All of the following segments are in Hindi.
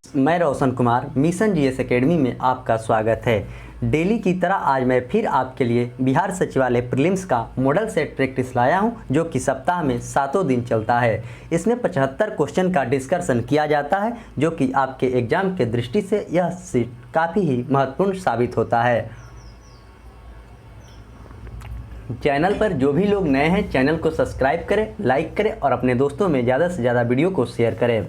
मैं Roshan Kumar mission GS academy में आपका स्वागत है। डेली की तरह आज मैं फिर आपके लिए बिहार सचिवालय प्रीलिम्स का मॉडल सेट प्रैक्टिस लाया हूं, जो कि सप्ताह में 7 दिन चलता है। इसमें 75 क्वेश्चन का डिस्कशन किया जाता है, जो कि आपके एग्जाम के दृष्टि से यह सीट काफ़ी ही महत्वपूर्ण साबित होता है। चैनल पर जो भी लोग नए हैं, चैनल को सब्सक्राइब करें, लाइक करें और अपने दोस्तों में ज़्यादा से ज़्यादा वीडियो को शेयर करें।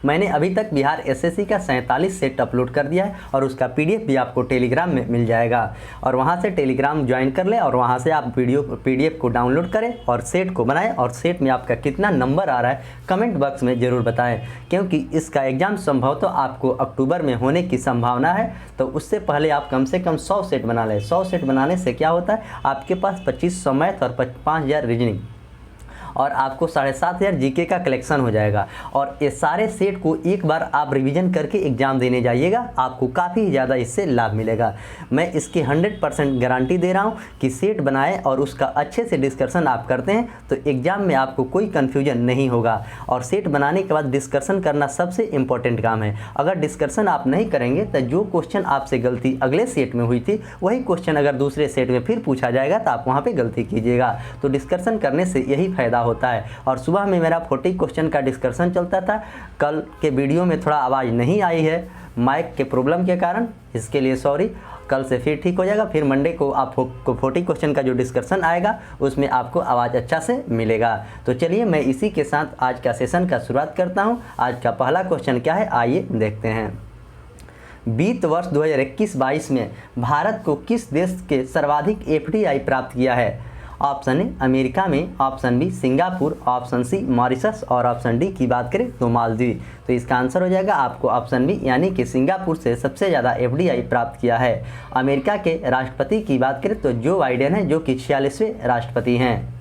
मैंने अभी तक बिहार एसएससी का 47 सेट अपलोड कर दिया है और उसका पीडीएफ भी आपको टेलीग्राम में मिल जाएगा। और वहां से टेलीग्राम ज्वाइन कर लें और वहां से आप पीडीएफ को डाउनलोड करें और सेट को बनाएं। और सेट में आपका कितना नंबर आ रहा है कमेंट बॉक्स में ज़रूर बताएं, क्योंकि इसका एग्ज़ाम संभवतः आपको अक्टूबर में होने की संभावना है। तो उससे पहले आप कम से कम 100 सेट बना लें। 100 सेट बनाने से क्या होता है, आपके पास 2500 मैथ और 5000 रीजनिंग और आपको 7500 जीके का कलेक्शन हो जाएगा। और ये सारे सेट को एक बार आप रिवीजन करके एग्ज़ाम देने जाइएगा, आपको काफ़ी ज़्यादा इससे लाभ मिलेगा। मैं इसकी 100% गारंटी दे रहा हूँ कि सेट बनाएं और उसका अच्छे से डिस्कशन आप करते हैं तो एग्ज़ाम में आपको कोई कन्फ्यूजन नहीं होगा। और सेट बनाने के बाद डिस्कशन करना सबसे इम्पोर्टेंट काम है। अगर डिस्कशन आप नहीं करेंगे तो जो क्वेश्चन आपसे गलती अगले सेट में हुई थी, वही क्वेश्चन अगर दूसरे सेट में फिर पूछा जाएगा तो आप वहाँ पर गलती कीजिएगा। तो डिस्कशन करने से यही फ़ायदा होता है। और सुबह में मेरा 40 क्वेश्चन का डिस्कशन चलता था। कल के वीडियो में थोड़ा आवाज़ नहीं आई है माइक के प्रॉब्लम के कारण, इसके लिए सॉरी। कल से फिर ठीक हो जाएगा। फिर मंडे को आपको 40 क्वेश्चन का जो डिस्कशन आएगा उसमें आपको आवाज़ अच्छा से मिलेगा। तो चलिए मैं इसी के साथ आज का सेशन का शुरुआत करता हूँ। आज का पहला क्वेश्चन क्या है, आइए देखते हैं। वित्त वर्ष 2021-22 में भारत को किस देश के सर्वाधिक एफडीआई प्राप्त किया है? ऑप्शन ए अमेरिका में, option B Singapore, option C Mauritius और ऑप्शन डी की बात करें तो मालदीव। तो इसका आंसर हो जाएगा आपको ऑप्शन बी, यानी कि सिंगापुर से सबसे ज़्यादा एफडीआई प्राप्त किया है। अमेरिका के राष्ट्रपति की बात करें तो जो बाइडेन है, जो कि 46वें राष्ट्रपति हैं।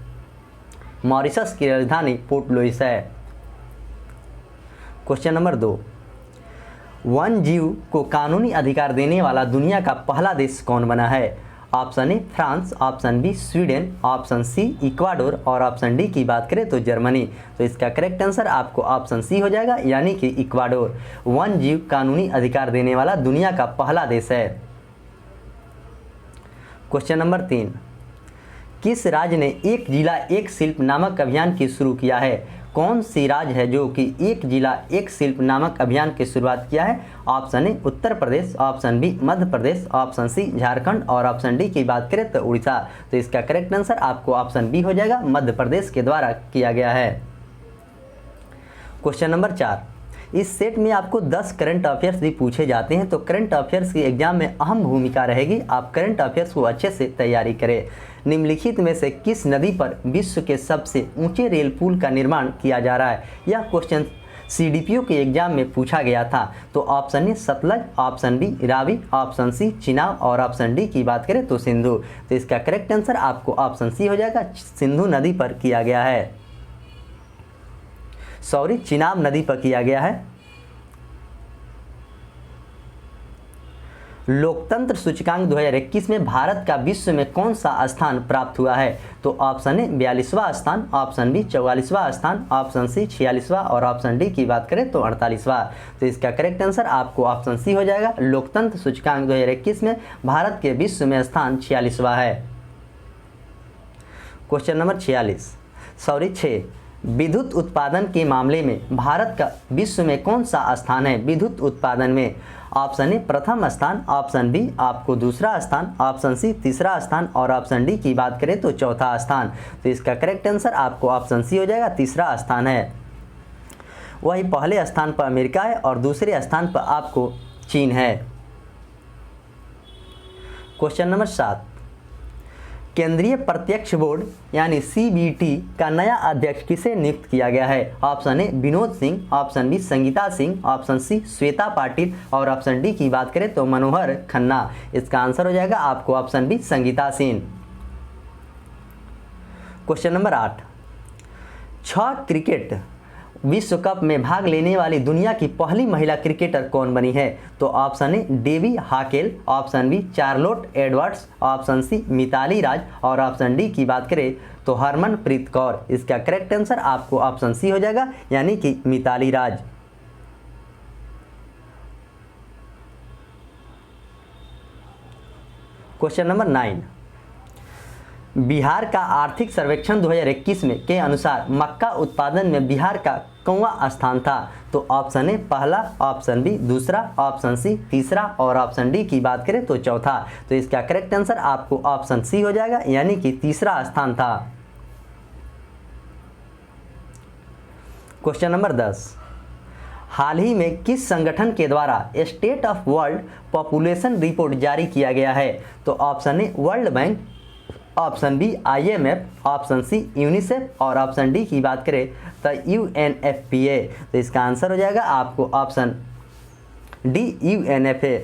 मॉरिशस की राजधानी पोर्ट लुइस है। क्वेश्चन नंबर 2, वन जीव को कानूनी अधिकार देने वाला दुनिया का पहला देश कौन बना है? Option A France, option B Sweden, option C Ecuador और ऑप्शन डी की बात करें तो जर्मनी। तो इसका करेक्ट आंसर आपको ऑप्शन सी हो जाएगा, यानी कि इक्वाडोर वन जीव कानूनी अधिकार देने वाला दुनिया का पहला देश है। क्वेश्चन नंबर 3, किस राज्य ने एक जिला एक शिल्प नामक अभियान की शुरू किया है? कौन सी राज्य है जो कि एक जिला एक शिल्प नामक अभियान की शुरुआत किया है? Option A Uttar Pradesh, option B Madhya Pradesh, option C Jharkhand और ऑप्शन डी की बात करें तो उड़ीसा। तो इसका करेक्ट आंसर आपको ऑप्शन बी हो जाएगा, मध्य प्रदेश के द्वारा किया गया है। क्वेश्चन नंबर 4, इस सेट में आपको 10 करंट अफेयर्स भी पूछे जाते हैं। तो करंट अफेयर्स की एग्जाम में अहम भूमिका रहेगी। आप करंट अफेयर्स को अच्छे से तैयारी करें। निम्नलिखित में से किस नदी पर विश्व के सबसे ऊंचे रेल पुल का निर्माण किया जा रहा है? यह क्वेश्चन सीडीपीओ के एग्जाम में पूछा गया था। तो option A Sutlej, option B Ravi, option C Chenab और ऑप्शन डी की बात करें तो सिंधु। तो इसका करेक्ट आंसर आपको ऑप्शन सी हो जाएगा, सिंधु नदी पर किया गया है। सॉरी, चिनाब नदी पर किया गया है। लोकतंत्र सूचकांक 2021 में भारत का विश्व में कौन सा स्थान प्राप्त हुआ है? तो ऑप्शन ए 42वां स्थान, ऑप्शन बी 44वां स्थान, ऑप्शन सी 46वां और ऑप्शन डी की बात करें तो 48वां। तो इसका करेक्ट आंसर आपको ऑप्शन सी हो जाएगा। लोकतंत्र सूचकांक 2021 में भारत के विश्व में स्थान 46वां है। क्वेश्चन नंबर 6, विद्युत उत्पादन के मामले में भारत का विश्व में कौन सा स्थान है? विद्युत उत्पादन में ऑप्शन ए प्रथम स्थान, ऑप्शन बी आपको दूसरा स्थान, ऑप्शन सी तीसरा स्थान और ऑप्शन डी की बात करें तो चौथा स्थान। तो इसका करेक्ट आंसर आपको ऑप्शन सी हो जाएगा, तीसरा स्थान है। वही पहले स्थान पर अमेरिका है और दूसरे स्थान पर आपको चीन है। क्वेश्चन नंबर 7, केंद्रीय प्रत्यक्ष बोर्ड यानी सीबीटी का नया अध्यक्ष किसे नियुक्त किया गया है? Option A Vinod Singh, option B Sangeeta Singh, option C Shweta Patil और ऑप्शन डी की बात करें तो मनोहर खन्ना। इसका आंसर हो जाएगा आपको option B Sangeeta Singh. Question number 8, 6 cricket विश्व कप में भाग लेने वाली दुनिया की पहली महिला क्रिकेटर कौन बनी है? तो ऑप्शन ए डेवी हाकेल, option B Charlotte Edwards, option C Mithali Raj और ऑप्शन डी की बात करें तो हरमनप्रीत कौर। इसका करेक्ट आंसर आपको ऑप्शन सी हो जाएगा, यानी कि मिताली राज। क्वेश्चन नंबर 9, बिहार का आर्थिक सर्वेक्षण 2021 में के अनुसार मक्का उत्पादन में बिहार का कौवा स्थान था? तो ऑप्शन ए पहला, ऑप्शन बी दूसरा, ऑप्शन सी तीसरा और ऑप्शन डी की बात करें तो चौथा। तो इसका करेक्ट आंसर आपको ऑप्शन सी हो जाएगा, यानी कि तीसरा स्थान था। क्वेश्चन नंबर 10, हाल ही में किस संगठन के द्वारा state of world population report जारी किया गया है? तो option A world bank, option B IMF, option C UNICEF और ऑप्शन डी की बात करें तो UNFPA। तो इसका आंसर हो जाएगा आपको option D UNFPA।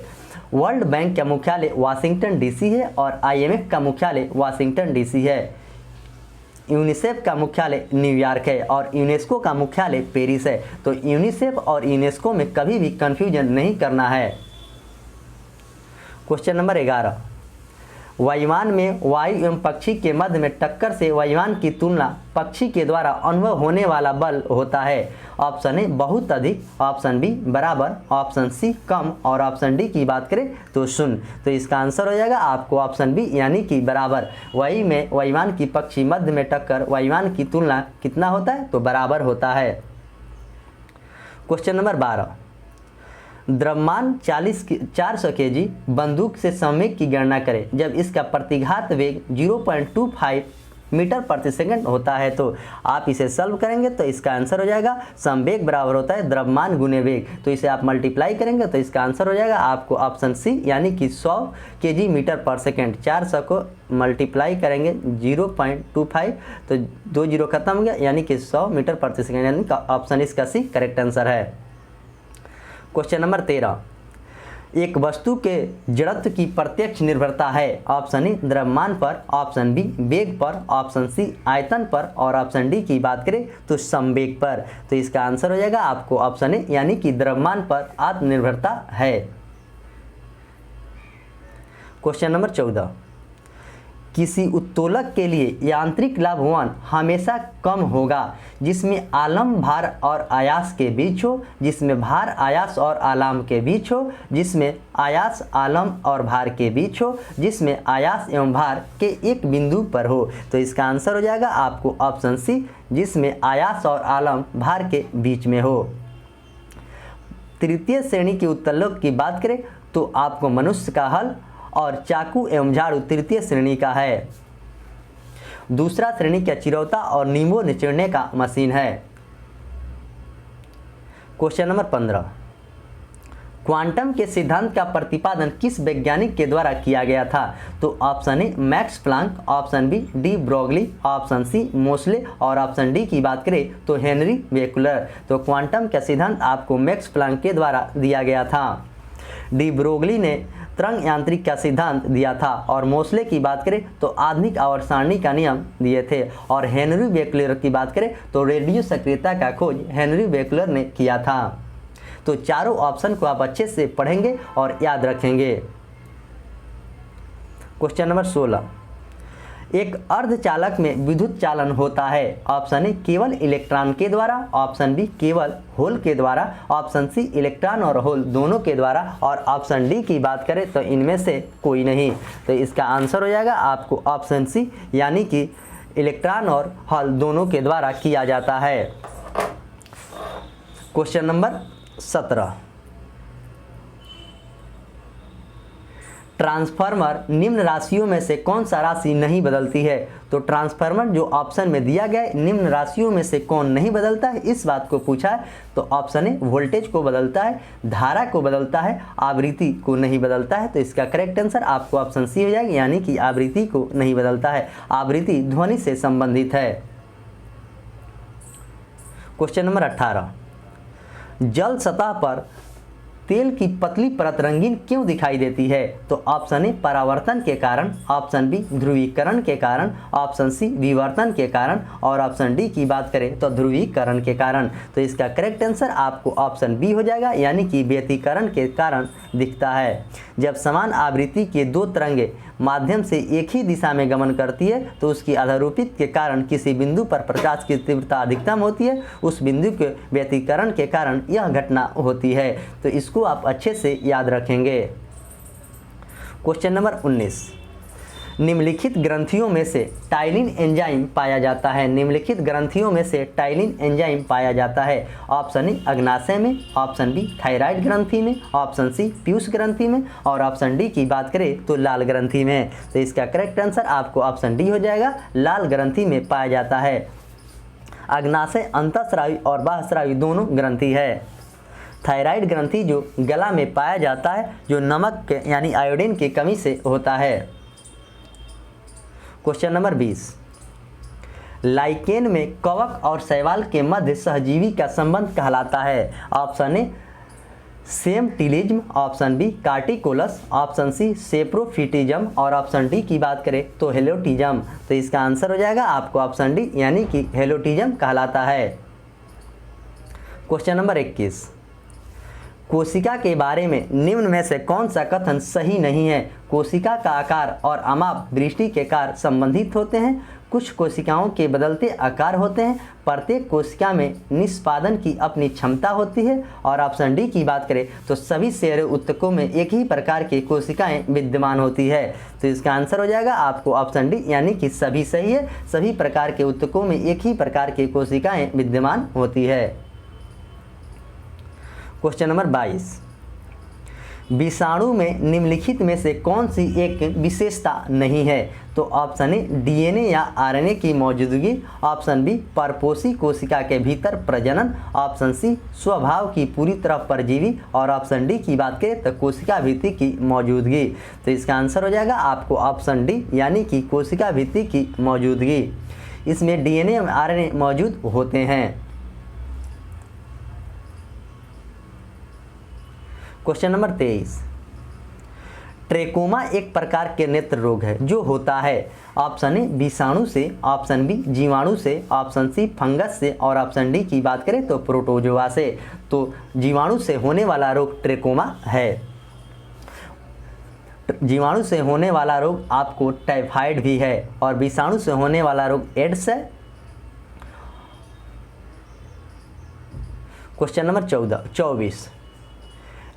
World bank का मुख्यालय वाशिंगटन DC है और IMF का मुख्यालय वाशिंगटन DC है। यूनिसेफ का मुख्यालय न्यूयॉर्क है और यूनेस्को का मुख्यालय पेरिस है। तो यूनिसेफ और यूनेस्को में कभी भी कंफ्यूजन नहीं करना है। क्वेश्चन नंबर 11, वायुयान में वायु एवं पक्षी के मध्य में टक्कर से वायुयान की तुलना पक्षी के द्वारा अनुभव होने वाला बल होता है? ऑप्शन ए बहुत अधिक, ऑप्शन बी बराबर, ऑप्शन सी कम और ऑप्शन डी की बात करें तो शून्य। तो इसका आंसर हो जाएगा आपको ऑप्शन बी, यानी कि बराबर। वायु में वायुयान की पक्षी मध्य में टक्कर वायुयान की तुलना कितना होता है? तो बराबर होता है। क्वेश्चन नंबर 12, द्रव्यमान 400 kg बंदूक से संवेग की गणना करें जब इसका प्रतिघात वेग 0.25 मीटर प्रति सेकंड होता है। तो आप इसे सॉल्व करेंगे तो इसका आंसर हो जाएगा संवेग बराबर होता है द्रव्यमान गुने वेग। तो इसे आप मल्टीप्लाई करेंगे तो इसका आंसर हो जाएगा आपको ऑप्शन सी, यानी कि 100 kg मीटर पर सेकंड। 400 को मल्टीप्लाई करेंगे 0.25 तो 2 जीरो खत्म हो गया, यानी कि 100 मीटर प्रति सेकंड, यानी ऑप्शन इसका सी करेक्ट आंसर है। क्वेश्चन नंबर 13, एक वस्तु के जड़त्व की प्रत्यक्ष निर्भरता है? ऑप्शन ए द्रव्यमान पर, ऑप्शन बी वेग पर, ऑप्शन सी आयतन पर और ऑप्शन डी की बात करें तो संवेग पर। तो इसका आंसर हो जाएगा आपको ऑप्शन ए, यानी कि द्रव्यमान पर आत्मनिर्भरता है। क्वेश्चन नंबर 14, किसी उत्तोलक के लिए यांत्रिक लाभवान हमेशा कम होगा जिसमें आलम भार और आयास के बीच हो, जिसमें भार आयास और आलम के बीच हो, जिसमें आयास आलम और भार के बीच हो, जिसमें आयास एवं भार के एक बिंदु पर हो। तो इसका आंसर हो जाएगा आपको ऑप्शन सी, जिसमें आयास और आलम भार के बीच में हो। तृतीय श्रेणी के उत्तोलक की बात करें तो आपको मनुष्य का हल और चाकू एवं झाड़ू तृतीय श्रेणी का है। दूसरा श्रेणी का चिरौता और नींबू निचोड़ने का मशीन है। क्वेश्चन नंबर 15, क्वांटम के सिद्धांत का प्रतिपादन किस वैज्ञानिक के द्वारा किया गया था? तो option A Max Planck, option B de Broglie, option C Moseley और ऑप्शन डी की बात करें तो हेनरी बेकलर। तो क्वांटम का सिद्धांत आपको मैक्स प्लांक के द्वारा दिया गया था। डी ब्रोगली ने तरंग यांत्रिक का सिद्धांत दिया था और मोसले की बात करें तो आधुनिक आवर्त सारणी का नियम दिए थे और हेनरी बेकलर की बात करें तो रेडियो सक्रियता का खोज हेनरी बेकलर ने किया था। तो चारों ऑप्शन को आप अच्छे से पढ़ेंगे और याद रखेंगे। क्वेश्चन नंबर 16, एक अर्धचालक में विद्युत चालन होता है? ऑप्शन ए केवल इलेक्ट्रॉन के द्वारा, ऑप्शन बी केवल होल के द्वारा, ऑप्शन सी इलेक्ट्रॉन और होल दोनों के द्वारा और ऑप्शन डी की बात करें तो इनमें से कोई नहीं। तो इसका आंसर हो जाएगा आपको ऑप्शन सी, यानी कि इलेक्ट्रॉन और होल दोनों के द्वारा किया जाता है। क्वेश्चन नंबर 17, ट्रांसफार्मर निम्न राशियों में से कौन सा राशि नहीं बदलती है? तो ट्रांसफार्मर जो ऑप्शन में दिया गया है निम्न राशियों में से कौन नहीं बदलता है, इस बात को पूछा है। तो ऑप्शन ए वोल्टेज को बदलता है, धारा को बदलता है, आवृत्ति को नहीं बदलता है। तो इसका करेक्ट आंसर आपको ऑप्शन सी हो जाएगा, यानी कि आवृत्ति को नहीं बदलता है। आवृत्ति ध्वनि से संबंधित है। क्वेश्चन नंबर 18, जल सतह पर तेल की पतली परत रंगीन क्यों दिखाई देती है? तो ऑप्शन ए परावर्तन के कारण, ऑप्शन बी ध्रुवीकरण के कारण, ऑप्शन सी विवर्तन के कारण और ऑप्शन डी की बात करें तो ध्रुवीकरण के कारण। तो इसका करेक्ट आंसर आपको ऑप्शन बी हो जाएगा, यानी कि व्यतिकरण के कारण दिखता है। जब समान आवृत्ति के दो तरंगें माध्यम से एक ही दिशा में गमन करती है तो उसकी आधारोपित के कारण किसी बिंदु पर प्रकाश की तीव्रता अधिकतम होती है, उस बिंदु के व्यतिकरण के कारण यह घटना होती है। तो इसको आप अच्छे से याद रखेंगे। क्वेश्चन नंबर 19, निम्नलिखित ग्रंथियों में से टाइलिन एंजाइम पाया जाता है। निम्नलिखित ग्रंथियों में से टाइलिन एंजाइम पाया जाता है। ऑप्शन ए अग्नाशय में, ऑप्शन बी थायराइड ग्रंथि में, ऑप्शन सी पीयूष ग्रंथि में और ऑप्शन डी की बात करें तो लाल ग्रंथि में। तो इसका करेक्ट आंसर आपको ऑप्शन डी हो जाएगा, लाल ग्रंथि में पाया जाता है। अग्नाशय अंतःस्रावी और बाह्यस्रावी दोनों ग्रंथि है। थायराइड ग्रंथि जो गला में पाया जाता है, जो नमक के यानी आयोडीन की कमी से होता है। क्वेश्चन नंबर 20, लाइकेन में कवक और शैवाल के मध्य सहजीवी का संबंध कहलाता है। ऑप्शन ए सेमटिलिज्म, option B corticolous, option C saprophytism और ऑप्शन डी की बात करें तो हेलोटिज्म। तो इसका आंसर हो जाएगा आपको ऑप्शन डी यानी कि हेलोटिज्म कहलाता है। क्वेश्चन नंबर 21, कोशिका के बारे में निम्न में से कौन सा कथन सही नहीं है। कोशिका का आकार और अमाप दृष्टि के कार्य संबंधित होते हैं। कुछ कोशिकाओं के बदलते आकार होते हैं। प्रत्येक कोशिका में निष्पादन की अपनी क्षमता होती है। और ऑप्शन डी की बात करें तो सभी शेर उत्तकों में एक ही प्रकार की कोशिकाएं विद्यमान होती है। तो इसका आंसर हो जाएगा आपको ऑप्शन डी यानी कि सभी सही है। सभी प्रकार के उत्तकों में एक ही प्रकार की कोशिकाएं विद्यमान होती है। क्वेश्चन नंबर 22, विषाणु में निम्नलिखित में से कौन सी एक विशेषता नहीं है। तो ऑप्शन ए डीएनए या आरएनए की मौजूदगी, ऑप्शन बी परपोषी कोशिका के भीतर प्रजनन, ऑप्शन सी स्वभाव की पूरी तरह परजीवी और ऑप्शन डी की बात करें तो कोशिका भित्ति की मौजूदगी। तो इसका आंसर हो जाएगा आपको ऑप्शन डी यानी कि कोशिका भित्ति की मौजूदगी। इसमें डीएनए और आरएनए मौजूद होते हैं। क्वेश्चन नंबर 23, ट्रेकोमा एक प्रकार के नेत्र रोग है जो होता है। ऑप्शन ए विषाणु से, ऑप्शन बी जीवाणु से, ऑप्शन सी फंगस से और ऑप्शन डी की बात करें तो प्रोटोजोआ से। तो जीवाणु से होने वाला रोग ट्रेकोमा है। जीवाणु से होने वाला रोग आपको टाइफाइड भी है और विषाणु से होने वाला रोग एड्स है। क्वेश्चन नंबर 24,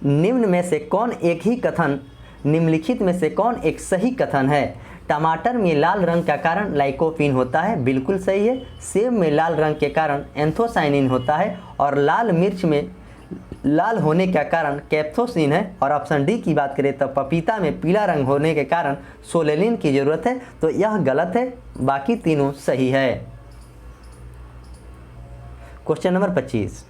निम्न में से कौन एक ही कथन, निम्नलिखित में से कौन एक सही कथन है। टमाटर में लाल रंग का कारण लाइकोपीन होता है, बिल्कुल सही है। सेब में लाल रंग के कारण एंथोसाइनिन होता है और लाल मिर्च में लाल होने का कारण कैप्थोसिन है। और ऑप्शन डी की बात करें तो पपीता में पीला रंग होने के कारण सोलेनिन की जरूरत है। तो यह गलत है, बाकी तीनों सही है। क्वेश्चन नंबर 25,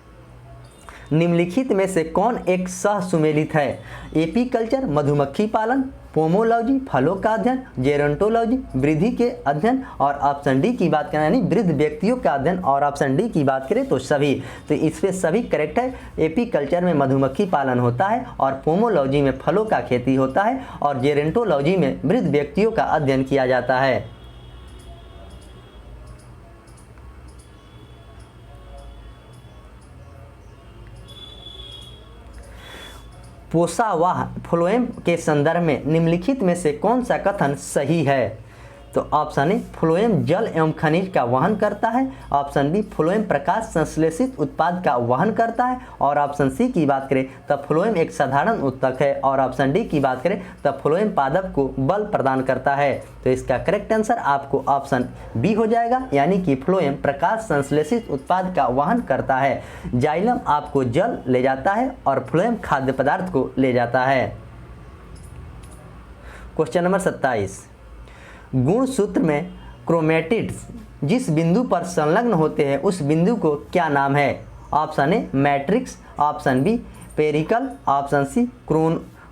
निम्नलिखित में से कौन एक सहसुमेलित है। एपीकल्चर मधुमक्खी पालन, पोमोलॉजी फलों का अध्ययन, जेरोंटोलॉजी वृद्धि के अध्ययन और ऑप्शन डी की बात करें यानी वृद्ध व्यक्तियों का अध्ययन और ऑप्शन डी की बात करें तो सभी। तो इसमें सभी करेक्ट है। एपीकल्चर में मधुमक्खी पालन होता है और पोमोलॉजी में फलों का खेती होता है और जेरोंटोलॉजी में वृद्ध व्यक्तियों का अध्ययन किया जाता है। पोषावाह फ्लोएम के संदर्भ में निम्नलिखित में से कौन सा कथन सही है। तो ऑप्शन ए फ्लोएम जल एवं खनिज का वहन करता है, ऑप्शन बी फ्लोएम प्रकाश संश्लेषित उत्पाद का वहन करता है और ऑप्शन सी की बात करें तो फ्लोएम एक साधारण उत्तक है और ऑप्शन डी की बात करें तो फ्लोएम पादप को बल प्रदान करता है। तो इसका करेक्ट आंसर आपको ऑप्शन बी हो जाएगा यानी कि फ्लोएम प्रकाश संश्लेषित उत्पाद का वहन करता है। जाइलम आपको जल ले जाता है और फ्लोएम खाद्य पदार्थ को ले जाता है। क्वेश्चन नंबर 27, गुणसूत्र में क्रोमेटिड्स जिस बिंदु पर संलग्न होते हैं उस बिंदु को क्या नाम है। Option A matrix, option B pellicle, option C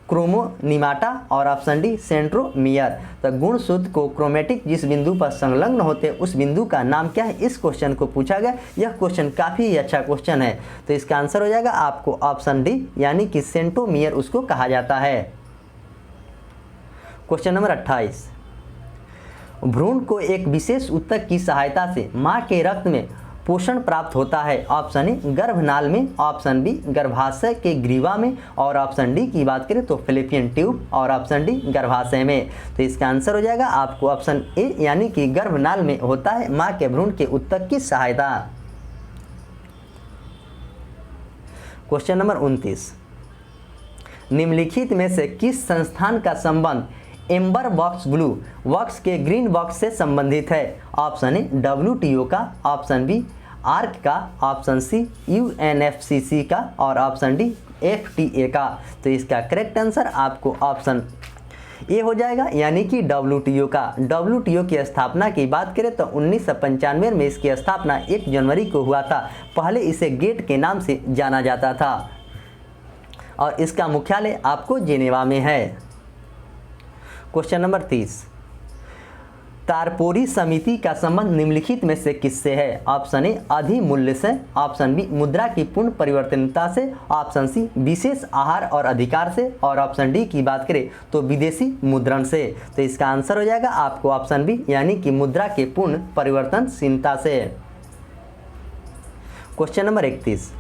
chromonemata और ऑप्शन डी सेंट्रोमियर। तो गुणसूत्र को क्रोमेटिक जिस बिंदु पर संलग्न होते हैं उस बिंदु का नाम क्या है, इस क्वेश्चन को पूछा गया। यह क्वेश्चन काफ़ी अच्छा क्वेश्चन है। तो इसका आंसर हो जाएगा आपको ऑप्शन डी यानी कि सेंट्रोमियर उसको कहा जाता है। क्वेश्चन नंबर 28, भ्रूण को एक विशेष ऊतक की सहायता से मां के रक्त में पोषण प्राप्त होता है। ऑप्शन ए गर्भनाल में, ऑप्शन बी गर्भाशय के ग्रीवा में और ऑप्शन डी की बात करें तो फैलोपियन ट्यूब और ऑप्शन डी गर्भाशय में। तो इसका आंसर हो जाएगा आपको ऑप्शन ए यानी कि गर्भनाल में होता है मां के भ्रूण के ऊतक की सहायता। क्वेश्चन नंबर 29, निम्नलिखित में से किस संस्थान का संबंध एम्बर बॉक्स ब्लू बॉक्स के ग्रीन बॉक्स से संबंधित है? ऑप्शन ए WTO का, ऑप्शन बी आर्क का, ऑप्शन सी UNFCCC का और ऑप्शन डी FTA का। तो इसका करेक्ट आंसर आपको ऑप्शन ए हो जाएगा, यानी कि WTO का। WTO की स्थापना की बात करें तो 1995 में इसकी स्थापना 1 जनवरी को हुआ था। पहले इसे गेट के नाम से जाना जाता था और इसका मुख्यालय आपको जेनेवा में है। क्वेश्चन नंबर 30, तारपोरी समिति का संबंध निम्नलिखित में से किससे है? ऑप्शन ए अधिमूल्य से, ऑप्शन बी मुद्रा की पूर्ण परिवर्तनीयता से, ऑप्शन सी विशेष आहार और अधिकार से और ऑप्शन डी की बात करें तो विदेशी मुद्रण से। तो इसका आंसर हो जाएगा आपको ऑप्शन बी, यानी कि मुद्रा के पूर्ण परिवर्तनशीलता से। क्वेश्चन नंबर 31,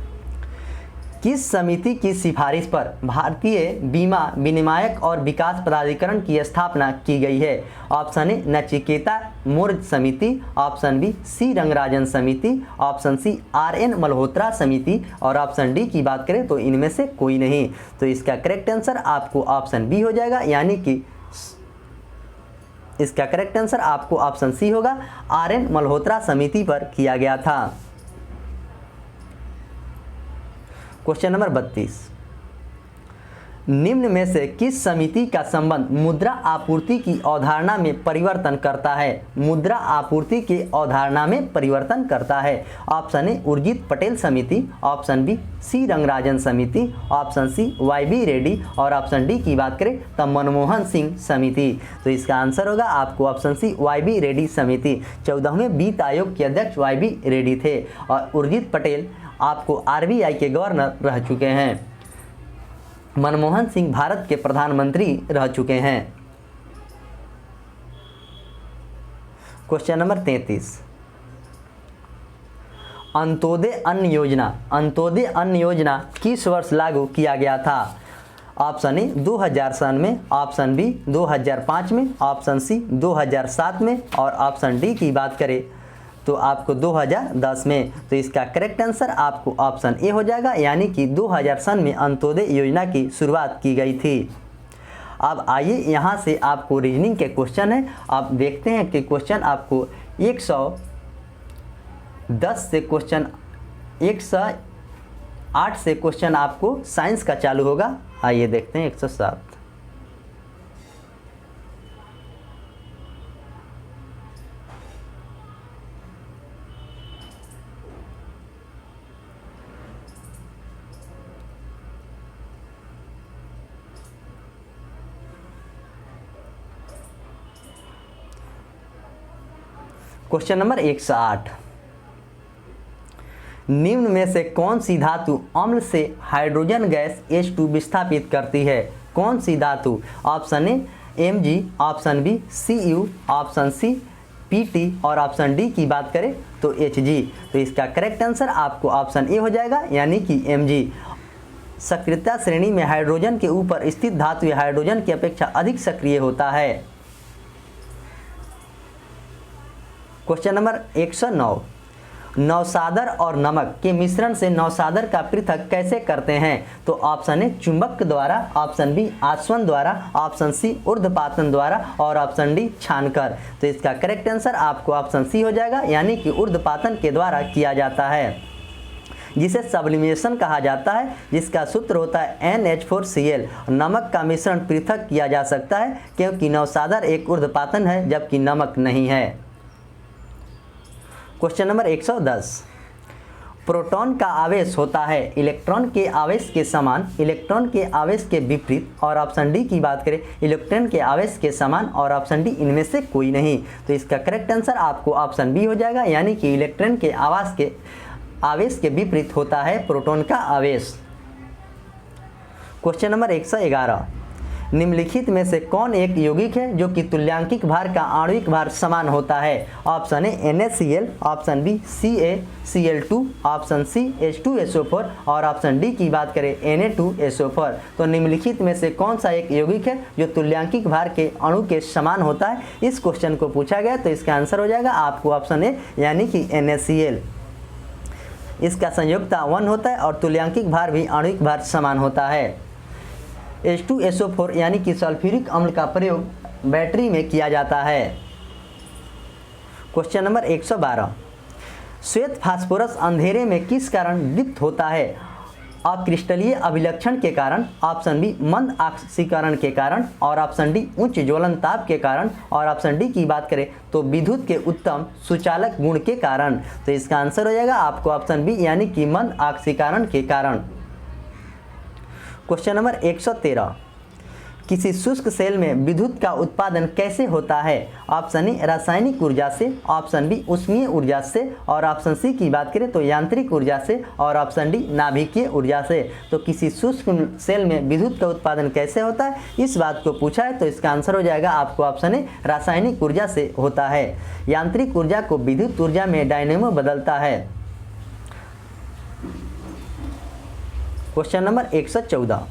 किस समिति की सिफारिश पर भारतीय बीमा विनियामक और विकास प्राधिकरण की स्थापना की गई है? ऑप्शन ए नचिकेता मौर्य समिति, ऑप्शन बी सी रंगराजन समिति, ऑप्शन सी RN मल्होत्रा समिति और ऑप्शन डी की बात करें तो इनमें से कोई नहीं। तो इसका करेक्ट आंसर आपको ऑप्शन बी हो जाएगा, यानी कि इसका करेक्ट आंसर आपको ऑप्शन सी होगा, RN मल्होत्रा समिति पर किया गया था। क्वेश्चन नंबर 32, निम्न में से किस समिति का संबंध मुद्रा आपूर्ति की अवधारणा में परिवर्तन करता है? मुद्रा आपूर्ति की अवधारणा में परिवर्तन करता है? ऑप्शन ए उर्जित पटेल समिति, ऑप्शन बी सी रंगराजन समिति, ऑप्शन सी YB रेड्डी और ऑप्शन डी की बात करें तो मनमोहन सिंह समिति। तो इसका आंसर होगा आपको ऑप्शन सी YB रेड्डी समिति। 14वें वित्त आयोग के अध्यक्ष YB रेड्डी थे और उर्जित पटेल आपको RBI के गवर्नर रह चुके हैं। मनमोहन सिंह भारत के प्रधानमंत्री रह चुके हैं। क्वेश्चन नंबर 33, अंत्योदय अन्न योजना किस वर्ष लागू किया गया था? ऑप्शन ए 2000 सन में, ऑप्शन बी 2005 में, ऑप्शन सी 2007 में और ऑप्शन डी की बात करें तो आपको 2010 में। तो इसका करेक्ट आंसर आपको ऑप्शन ए हो जाएगा, यानी कि 2000 सन में अंत्योदय योजना की शुरुआत की गई थी। अब आइए यहाँ से आपको रीजनिंग के क्वेश्चन है। आप देखते हैं कि क्वेश्चन आपको 110 से क्वेश्चन 108 से क्वेश्चन आपको साइंस का चालू होगा। आइए देखते हैं 107। क्वेश्चन नंबर 108, निम्न में से कौन सी धातु अम्ल से हाइड्रोजन गैस H2 विस्थापित करती है? कौन सी धातु? Option A Mg, option B Cu, option C Pt और ऑप्शन डी की बात करें तो Hg। तो इसका करेक्ट आंसर आपको ऑप्शन ए हो जाएगा, यानी कि Mg। सक्रियता श्रेणी में हाइड्रोजन के ऊपर स्थित धातु हाइड्रोजन की अपेक्षा अधिक सक्रिय होता है। क्वेश्चन नंबर 109, नौसादर और नमक के मिश्रण से नौसादर का पृथक कैसे करते हैं? तो ऑप्शन ए चुंबक द्वारा, ऑप्शन बी आसवन द्वारा, ऑप्शन सी ऊर्ध्वपातन द्वारा और ऑप्शन डी छानकर। तो इसका करेक्ट आंसर आपको ऑप्शन सी हो जाएगा, यानी कि ऊर्ध्वपातन के द्वारा किया जाता है, जिसे सब्लिमेशन कहा जाता है, जिसका सूत्र होता है NH4Cl। नमक का मिश्रण पृथक किया जा सकता है क्योंकि नौसादर एक ऊर्ध्वपातन है जबकि नमक नहीं है। क्वेश्चन नंबर 110, प्रोटॉन का आवेश होता है इलेक्ट्रॉन के आवेश के समान, इलेक्ट्रॉन के आवेश के विपरीत और ऑप्शन डी की बात करें इलेक्ट्रॉन के आवेश के समान और ऑप्शन डी इनमें से कोई नहीं। तो इसका करेक्ट आंसर आपको ऑप्शन बी हो जाएगा, यानी कि इलेक्ट्रॉन के आवेश के विपरीत होता है प्रोटॉन का आवेश। क्वेश्चन नंबर 111, निम्नलिखित में से कौन एक यौगिक है जो कि तुल्यांकिक भार का आणविक भार समान होता है? Option A NaCl, option B CaCl2, option C H2SO4 और ऑप्शन डी की बात करें Na2SO4। तो निम्नलिखित में से कौन सा एक यौगिक है जो तुल्यांकिक भार के अणु के समान होता है? इस क्वेश्चन को पूछा गया, तो इसका आंसर हो जाएगा आपको ऑप्शन ए, यानी कि NaCl। इसका संयोजकता 1 होता है और तुल्यांकिक भार भी आणविक भार समान होता है। H2SO4 यानी कि सल्फ्यूरिक अम्ल का प्रयोग बैटरी में किया जाता है? क्वेश्चन नंबर 112, श्वेत फास्फोरस अंधेरे में किस कारण दीप्त होता है? अक्रिस्टलीय अभिलक्षण के कारण, ऑप्शन बी मंद ऑक्सीकरण के कारण, और ऑप्शन डी उच्च ज्वलन ताप के कारण, और ऑप्शन डी की बात करें तो विद्युत के उत्तम सुचालक गुण के कारण। तो इसका आंसर हो जाएगा आपको ऑप्शन बी यानी कि मंद ऑक्सीकरण के कारण। क्वेश्चन नंबर 113, किसी शुष्क सेल में विद्युत का उत्पादन कैसे होता है? ऑप्शन ए रासायनिक ऊर्जा से, ऑप्शन बी उष्मीय ऊर्जा से, और ऑप्शन सी की बात करें तो यांत्रिक ऊर्जा से, और ऑप्शन डी नाभिकीय ऊर्जा से। तो किसी शुष्क सेल में विद्युत का उत्पादन कैसे होता है, इस बात को पूछा है, तो इसका आंसर हो जाएगा आपको ऑप्शन ए रासायनिक ऊर्जा से होता है। यांत्रिक ऊर्जा को विद्युत ऊर्जा में डायनेमो बदलता है। क्वेश्चन नंबर 114,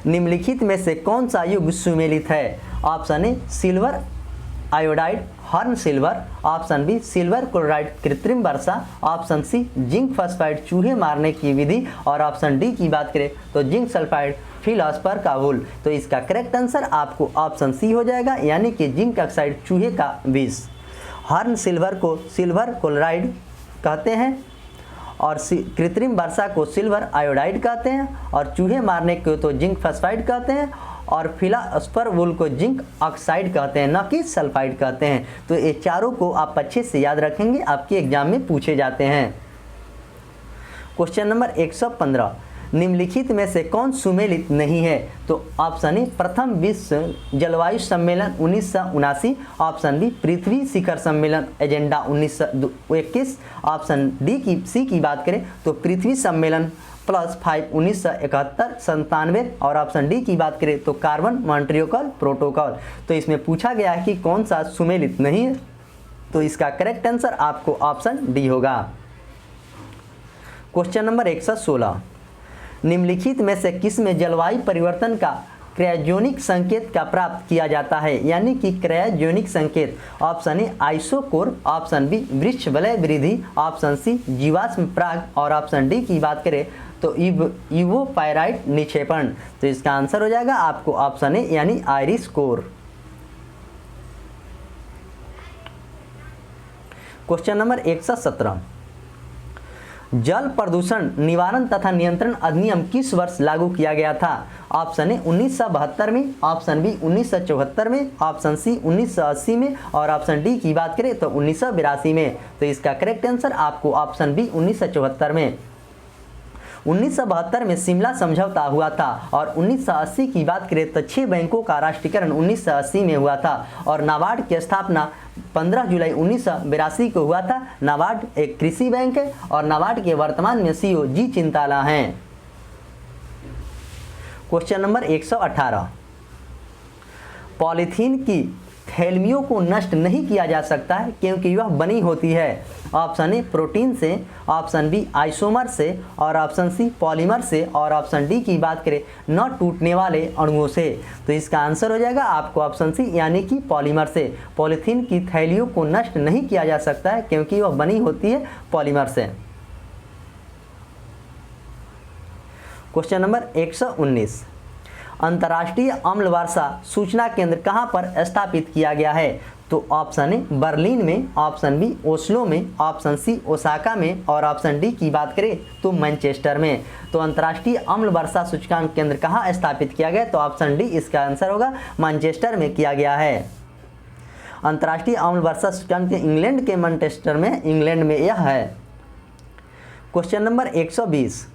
निम्नलिखित में से कौन सा युग सुमेलित है? Option A silver iodide horn silver, option B silver chloride कृत्रिम वर्षा, ऑप्शन सी जिंक फॉस्फाइड चूहे मारने की विधि, और ऑप्शन डी की बात करें तो जिंक सल्फाइड फिलॉस्फर का वूल। तो इसका करेक्ट आंसर आपको ऑप्शन सी हो जाएगा यानी कि जिंक ऑक्साइड चूहे का विष। हॉर्न सिल्वर को सिल्वर क्लोराइड कहते हैं, और कृत्रिम वर्षा को सिल्वर आयोडाइड कहते हैं, और चूहे मारने को तो जिंक फॉस्फाइड कहते हैं, और फिलॉस्फर वूल को जिंक ऑक्साइड कहते हैं, न कि सल्फाइड कहते हैं। तो ये चारों को आप अच्छे से याद रखेंगे, आपके एग्जाम में पूछे जाते हैं। क्वेश्चन नंबर 115, निम्नलिखित में से कौन सुमेलित नहीं है? तो ऑप्शन ए प्रथम विश्व जलवायु सम्मेलन 1979, ऑप्शन बी पृथ्वी शिखर सम्मेलन एजेंडा 1921, ऑप्शन सी की बात करें तो पृथ्वी सम्मेलन +5 1971-97, और ऑप्शन डी की बात करें तो कार्बन मॉन्ट्रियल प्रोटोकॉल। तो इसमें पूछा गया है कि कौन सा सुमेलित नहीं है, तो इसका करेक्ट आंसर आपको ऑप्शन डी होगा। क्वेश्चन नंबर 116, निम्नलिखित में से किस में जलवायु परिवर्तन का क्रायोजेनिक संकेत का प्राप्त किया जाता है? यानी कि क्रायोजेनिक संकेत। Option A isochore, option B वृक्ष वलय वृद्धि, ऑप्शन सी जीवाश्म पराग, और ऑप्शन डी की बात करें तो इवोपायराइट निक्षेपण। तो इसका आंसर हो जाएगा आपको ऑप्शन ए यानी आयरिस कोर। क्वेश्चन नंबर 117, जल प्रदूषण निवारण तथा नियंत्रण अधिनियम किस वर्ष लागू किया गया था? ऑप्शन ए 1972 में, ऑप्शन बी 1974 में, ऑप्शन सी 1980 में, और ऑप्शन डी की बात करें तो 1982 में। तो इसका करेक्ट आंसर आपको ऑप्शन बी 1974 में। 1972 में शिमला समझौता हुआ था, और 1980 की बात करें तो 6 बैंकों का राष्ट्रीयकरण 1980 में हुआ था, और नाबार्ड की स्थापना 15 जुलाई 1982 को हुआ था। नाबार्ड एक कृषि बैंक है, और नाबार्ड के वर्तमान में सीईओ जी चिंताला हैं। क्वेश्चन नंबर 118, पॉलीथीन की थैलियों को नष्ट नहीं किया जा सकता है क्योंकि यह बनी होती है। ऑप्शन ए प्रोटीन से, ऑप्शन बी आइसोमर से, और ऑप्शन सी पॉलीमर से, और ऑप्शन डी की बात करें न टूटने वाले अणुओं से। तो इसका आंसर हो जाएगा आपको ऑप्शन सी यानी कि पॉलीमर से। पॉलीथीन की थैलियों को नष्ट नहीं किया जा सकता है क्योंकि वह बनी होती है पॉलीमर से। क्वेश्चन नंबर 119, अंतर्राष्ट्रीय अम्ल वर्षा सूचना केंद्र कहां पर स्थापित किया गया है? तो ऑप्शन ए बर्लिन में, ऑप्शन बी ओस्लो में, ऑप्शन सी ओसाका में, और ऑप्शन डी की बात करें तो मैनचेस्टर में। तो अंतर्राष्ट्रीय अम्ल वर्षा सूचकांक केंद्र कहां स्थापित किया गया? तो ऑप्शन डी इसका आंसर होगा, मैनचेस्टर में किया गया है। अंतर्राष्ट्रीय अम्ल वर्षा सूचकांक इंग्लैंड के मैनचेस्टर में, इंग्लैंड में यह है। क्वेश्चन नंबर 120,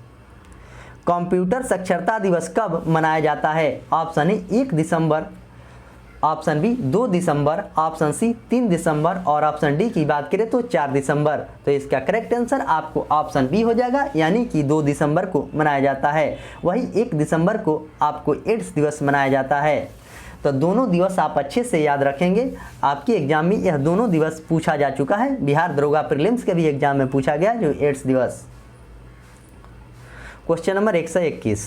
कंप्यूटर साक्षरता दिवस कब मनाया जाता है? ऑप्शन ए 1 दिसंबर, ऑप्शन बी 2 दिसंबर, ऑप्शन सी 3 दिसंबर, और ऑप्शन डी की बात करें तो 4 दिसंबर। तो इसका करेक्ट आंसर आपको ऑप्शन बी हो जाएगा यानी कि 2 दिसंबर को मनाया जाता है। वही 1 दिसंबर को आपको एड्स दिवस मनाया जाता है। तो दोनों दिवस आप अच्छे से याद रखेंगे, आपके एग्जाम में यह दोनों दिवस पूछा जा चुका है। बिहार दरोगा प्रीलिम्स के भी एग्जाम में पूछा गया जो एड्स दिवस। क्वेश्चन नंबर 121,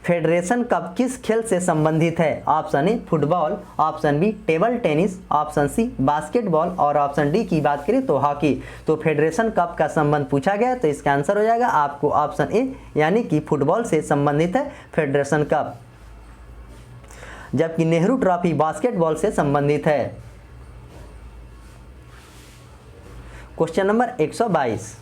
फेडरेशन कप किस खेल से संबंधित है? Option A football, option B table tennis, option C basketball, और ऑप्शन डी की बात करें तो हॉकी। तो फेडरेशन कप का संबंध पूछा गया तो इसका आंसर हो जाएगा आपको ऑप्शन ए यानी कि फुटबॉल से संबंधित है फेडरेशन कप। जबकि नेहरू ट्रॉफी बास्केटबॉल से संबंधित है। क्वेश्चन नंबर 122,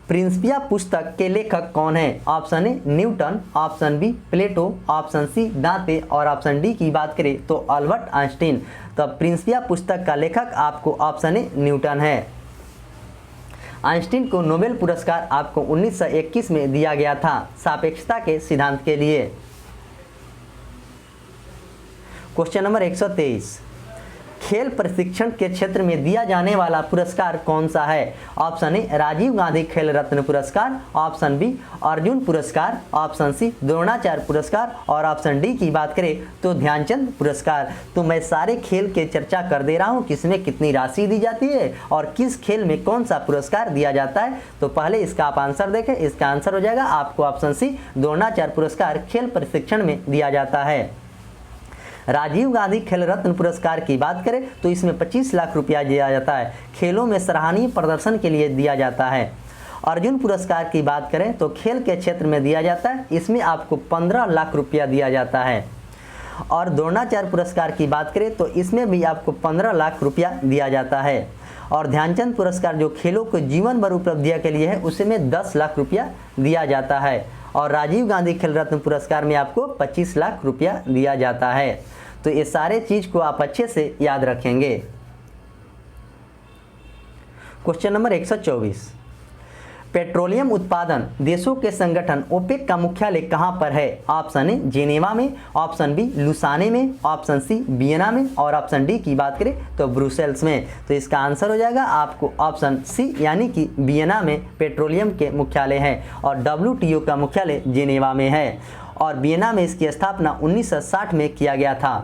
प्रिंसिपिया पुस्तक के लेखक कौन है? Option A Newton, option B Plato, option C Dante और ऑप्शन डी की बात करें तो अल्बर्ट आइंस्टीन। तो प्रिंसिपिया पुस्तक का लेखक आपको ऑप्शन ए न्यूटन है। आइंस्टीन को नोबेल पुरस्कार आपको 1921 में दिया गया था सापेक्षता के सिद्धांत के लिए। क्वेश्चन नंबर 123, खेल प्रशिक्षण के क्षेत्र में दिया जाने वाला पुरस्कार कौन सा है? ऑप्शन ए राजीव गांधी खेल रत्न पुरस्कार, ऑप्शन बी अर्जुन पुरस्कार, ऑप्शन सी द्रोणाचार्य पुरस्कार और ऑप्शन डी की बात करें तो ध्यानचंद पुरस्कार। तो मैं सारे खेल के चर्चा कर दे रहा हूं, किसमें कितनी राशि दी जाती है और किस खेल में कौन सा पुरस्कार दिया जाता है। तो पहले इसका आप आंसर देखें। इसका आंसर हो जाएगा आपको ऑप्शन सी द्रोणाचार्य पुरस्कार खेल प्रशिक्षण में दिया जाता है। राजीव गांधी खेल रत्न पुरस्कार की बात करें तो इसमें 25 लाख रुपया दिया जाता है, खेलों में सराहनीय प्रदर्शन के लिए दिया जाता है। अर्जुन पुरस्कार की बात करें तो खेल के क्षेत्र में दिया जाता है, इसमें आपको 15 लाख रुपया दिया जाता है। और द्रोणाचार्य पुरस्कार की बात करें तो इसमें भी आपको 15 लाख रुपया दिया जाता है। और ध्यानचंद पुरस्कार जो खेलों को जीवन भर उपलब्धियों के लिए है उसमें 10 लाख रुपया दिया जाता है। और राजीव गांधी खेल रत्न पुरस्कार में आपको 25 लाख रुपया दिया जाता है। तो ये सारे चीज को आप अच्छे से याद रखेंगे। क्वेश्चन नंबर 124, पेट्रोलियम उत्पादन देशों के संगठन ओपेक का मुख्यालय कहां पर है? ऑप्शन ए जेनेवा में, ऑप्शन बी लुसाने में, ऑप्शन सी वियना में और ऑप्शन डी की बात करें तो ब्रुसेल्स में। तो इसका आंसर हो जाएगा आपको ऑप्शन सी यानी कि वियना में पेट्रोलियम के मुख्यालय है और WTO का मुख्यालय जेनेवा में है और वियना में इसकी स्थापना 1960 में किया गया था।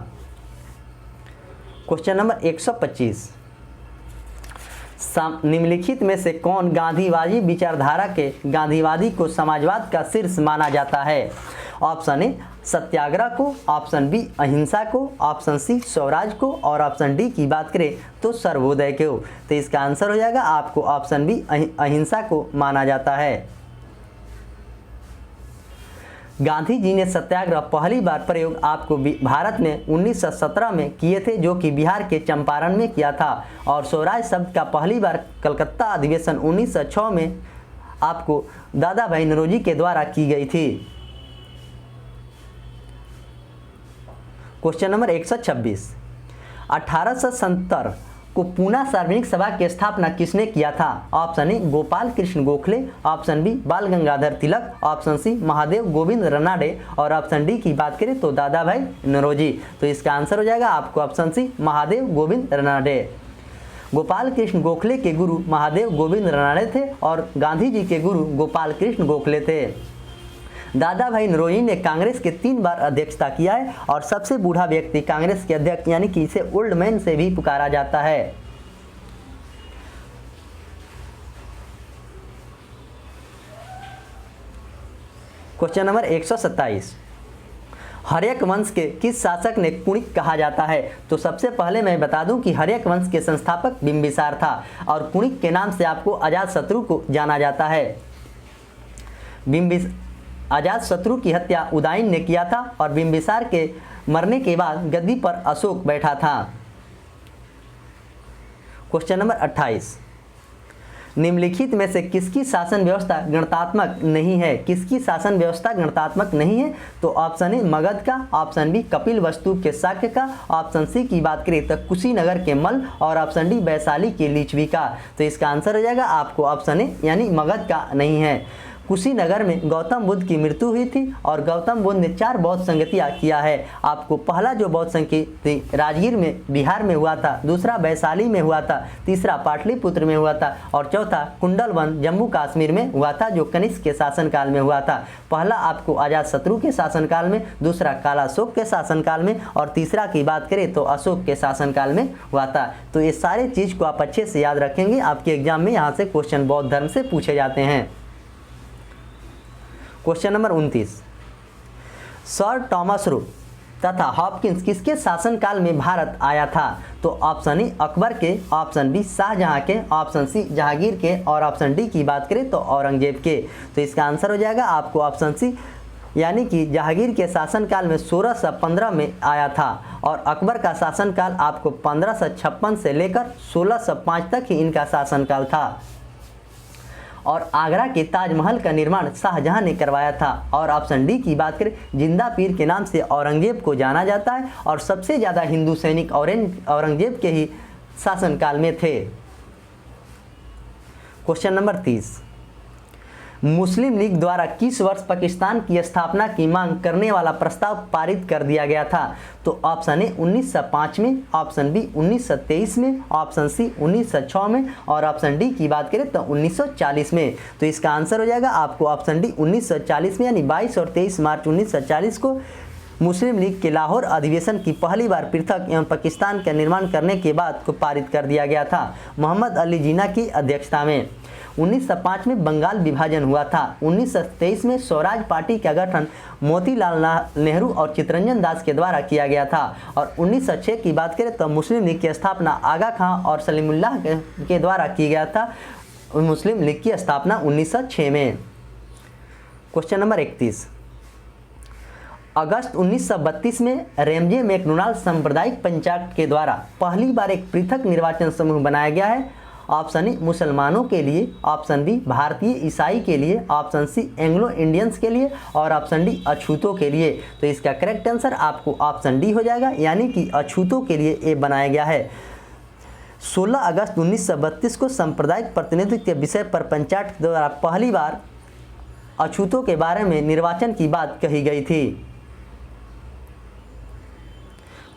क्वेश्चन नंबर 125, निम्नलिखित में से कौन गांधीवादी विचारधारा के गांधीवादी को समाजवाद का शीर्ष माना जाता है? ऑप्शन ए सत्याग्रह को, ऑप्शन बी अहिंसा को, ऑप्शन सी स्वराज को और ऑप्शन डी की बात करें तो सर्वोदय को। तो इसका आंसर हो जाएगा आपको ऑप्शन बी अहिंसा को माना जाता है। गांधी जी ने सत्याग्रह पहली बार प्रयोग आपको भारत में 1917 में किए थे, जो कि बिहार के चंपारण में किया था। और स्वराज शब्द का पहली बार कलकत्ता अधिवेशन 1906 में आपको दादा भाई नौरोजी के द्वारा की गई थी। क्वेश्चन नंबर 126, 1870 को पूना सार्वजनिक सभा की स्थापना किसने किया था? Option A Gopal Krishna Gokhale, option B Bal Gangadhar Tilak, option C Mahadev Govind Ranade और ऑप्शन डी की बात करें तो दादा भाई नौरोजी। तो इसका आंसर हो जाएगा आपको ऑप्शन सी महादेव गोविंद रनाडे। गोपाल कृष्ण गोखले के गुरु महादेव गोविंद रनाडे थे और गांधी जी के गुरु गोपाल कृष्ण गोखले थे। दादा भाई नौरोजी ने कांग्रेस के 3 बार अध्यक्षता किया है और सबसे बूढ़ा व्यक्ति कांग्रेस के अध्यक्ष यानी कि इसे ओल्ड मैन से भी पुकारा जाता है। क्वेश्चन नंबर 127, हर्यक वंश के किस शासक ने कुणिक कहा जाता है? तो सबसे पहले मैं बता दूं कि हर्यक वंश के संस्थापक बिंबिसार था और कुणिक के नाम से आपको अजातशत्रु को जाना जाता है। अजातशत्रु की हत्या उदयन ने किया था और बिंबिसार के मरने के बाद गद्दी पर अशोक बैठा था। क्वेश्चन नंबर 28, निम्नलिखित में से किसकी शासन व्यवस्था गणतात्मक नहीं है? किसकी शासन व्यवस्था गणतात्मक नहीं है? तो ऑप्शन ए मगध का, ऑप्शन बी कपिल वस्तु के शाक्य का, ऑप्शन सी की बात करें तो कुशीनगर के मल्ल और ऑप्शन डी वैशाली के लिच्छवी का। तो इसका आंसर हो जाएगा आपको ऑप्शन ए यानी मगध का नहीं है। कुशीनगर में गौतम बुद्ध की मृत्यु हुई थी और गौतम बुद्ध ने 4 बौद्ध संगतियाँ किया है। आपको पहला जो बौद्ध संगति राजगीर में बिहार में हुआ था, दूसरा वैशाली में हुआ था, तीसरा पाटलिपुत्र में हुआ था और चौथा कुंडलवन जम्मू कश्मीर में हुआ था जो कनिष्क के शासनकाल में हुआ था। पहला आपको अजातशत्रु के शासनकाल में, दूसरा कालाशोक के शासनकाल में और तीसरा की बात करें तो अशोक के शासनकाल में हुआ था। तो ये सारे चीज़ को आप अच्छे से याद रखेंगे, आपके एग्जाम में यहाँ से क्वेश्चन बौद्ध धर्म से पूछे जाते हैं। Question number 29, sir Thomas Roe तथा हॉपकिंस किसके शासनकाल में भारत आया था? तो ऑप्शन ए अकबर के, ऑप्शन बी शाहजहां के, ऑप्शन सी जहांगीर के और ऑप्शन डी की बात करें तो औरंगजेब के। तो इसका आंसर हो जाएगा आपको ऑप्शन सी यानी कि जहांगीर के शासनकाल में 1615 में आया था और अकबर का शासनकाल आपको 1556 से लेकर 1605 तक ही इनका शासनकाल था। और आगरा के ताजमहल का निर्माण शाहजहां ने करवाया था। और ऑप्शन डी की बात करें, जिंदा पीर के नाम से औरंगजेब को जाना जाता है और सबसे ज़्यादा हिंदू सैनिक औरंगजेब के ही शासनकाल में थे। क्वेश्चन नंबर 30, मुस्लिम लीग द्वारा किस वर्ष पाकिस्तान की स्थापना की मांग करने वाला प्रस्ताव पारित कर दिया गया था? तो ऑप्शन ए 1905 में, ऑप्शन बी 1923 में, ऑप्शन सी 1906 में और ऑप्शन डी की बात करें तो 1940 में। तो इसका आंसर हो जाएगा आपको ऑप्शन डी 1940 में, यानी 22 और 23 मार्च 1940 को मुस्लिम लीग के लाहौर अधिवेशन की पहली बार पृथक एवं पाकिस्तान का निर्माण करने के बाद को पारित कर दिया गया था मोहम्मद अली जिन्ना की अध्यक्षता में। 1905 में बंगाल विभाजन हुआ था। 1923 में स्वराज पार्टी का गठन मोतीलाल नेहरू और चित्तरंजन दास के द्वारा किया गया था। और 1906 की बात करें तो मुस्लिम लीग की स्थापना आगा खां और सलीमुल्लाह के द्वारा की गया था। मुस्लिम लीग की स्थापना 1906 में। क्वेश्चन नंबर 31, अगस्त 1932 में रेमजे मैकडोनाल्ड सांप्रदायिक पंचायत के द्वारा पहली बार एक पृथक निर्वाचन समूह बनाया गया है। ऑप्शन ए मुसलमानों के लिए, ऑप्शन बी भारतीय ईसाई के लिए, ऑप्शन सी एंग्लो इंडियंस के लिए और ऑप्शन डी अछूतों के लिए। तो इसका करेक्ट आंसर आपको ऑप्शन डी हो जाएगा, यानी कि अछूतों के लिए ये बनाया गया है। 16 अगस्त 1932 को सांप्रदायिक प्रतिनिधित्व के विषय पर पंचायत के द्वारा पहली बार अछूतों के बारे में निर्वाचन की बात कही गई थी।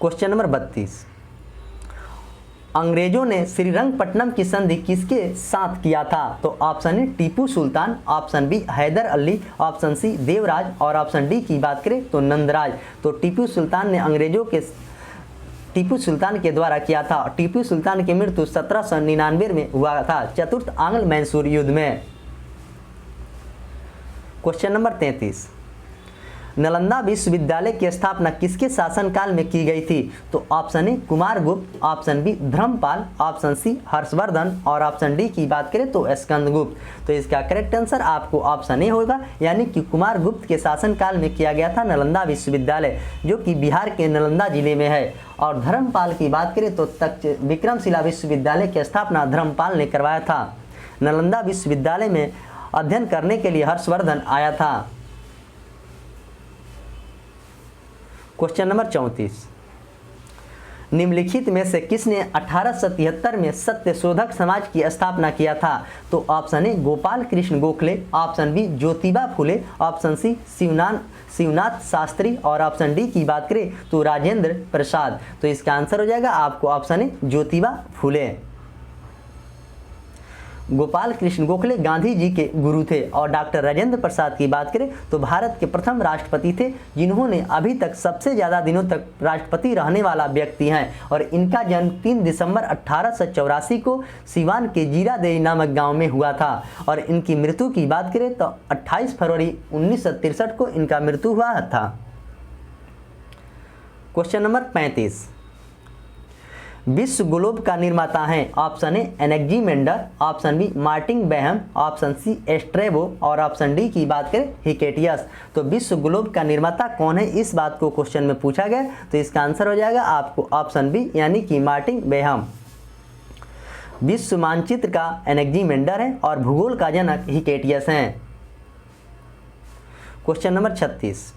क्वेश्चन नंबर 32, अंग्रेजों ने श्रीरंगपट्टनम की संधि किसके साथ किया था? तो option A Tipu Sultan, option B Hyder Ali, option C Devraj और ऑप्शन डी की बात करें तो नंदराज। तो टीपू सुल्तान ने टीपू सुल्तान के द्वारा किया था। टीपू सुल्तान की मृत्यु 1799 में हुआ था चतुर्थ आंग्ल मैसूर युद्ध में। क्वेश्चन नंबर 33, नालंदा विश्वविद्यालय की स्थापना किसके शासनकाल में की गई थी? तो option A Kumaragupta, option B Dharmapal, option C Harshavardhan और ऑप्शन डी की बात करें तो स्कंदगुप्त। तो इसका करेक्ट आंसर आपको ऑप्शन ए होगा, यानी कि कुमारगुप्त के शासनकाल में किया गया था नालंदा विश्वविद्यालय, जो कि बिहार के नालंदा जिले में है। और धर्मपाल की बात करें तो विक्रमशिला विश्वविद्यालय की स्थापना धर्मपाल ने करवाया था। नालंदा विश्वविद्यालय में अध्ययन करने के लिए हर्षवर्धन आया था। क्वेश्चन नंबर 34, निम्नलिखित में से किसने 1873 में सत्यशोधक समाज की स्थापना किया था? तो option A Gopal Krishna Gokhale, option B Jyotiba Phule, option C Shivnath Shastri और ऑप्शन डी की बात करें तो राजेंद्र प्रसाद। तो इसका आंसर हो जाएगा आपको ऑप्शन ए ज्योतिबा फुले। गोपाल कृष्ण गोखले गांधी जी के गुरु थे। और डॉक्टर राजेंद्र प्रसाद की बात करें तो भारत के प्रथम राष्ट्रपति थे, जिन्होंने अभी तक सबसे ज़्यादा दिनों तक राष्ट्रपति रहने वाला व्यक्ति हैं। और इनका जन्म 3 दिसंबर 1884 को सिवान के जीरादेई नामक गांव में हुआ था। और इनकी मृत्यु की बात करें तो 28 फरवरी 1963 को इनका मृत्यु हुआ था। क्वेश्चन नंबर 35, विश्व ग्लोब का निर्माता है? Option A Anaximander, option B Martin Behaim, option C Strabo और ऑप्शन डी की बात करें हिकेटियस। तो विश्व ग्लोब का निर्माता कौन है, इस बात को क्वेश्चन में पूछा गया। तो इसका आंसर हो जाएगा आपको ऑप्शन बी, यानी कि मार्टिन बेहम। विश्व मानचित्र का एनेक्जीमेंडर है और भूगोल का जनक हिकेटियस हैं। क्वेश्चन नंबर 36,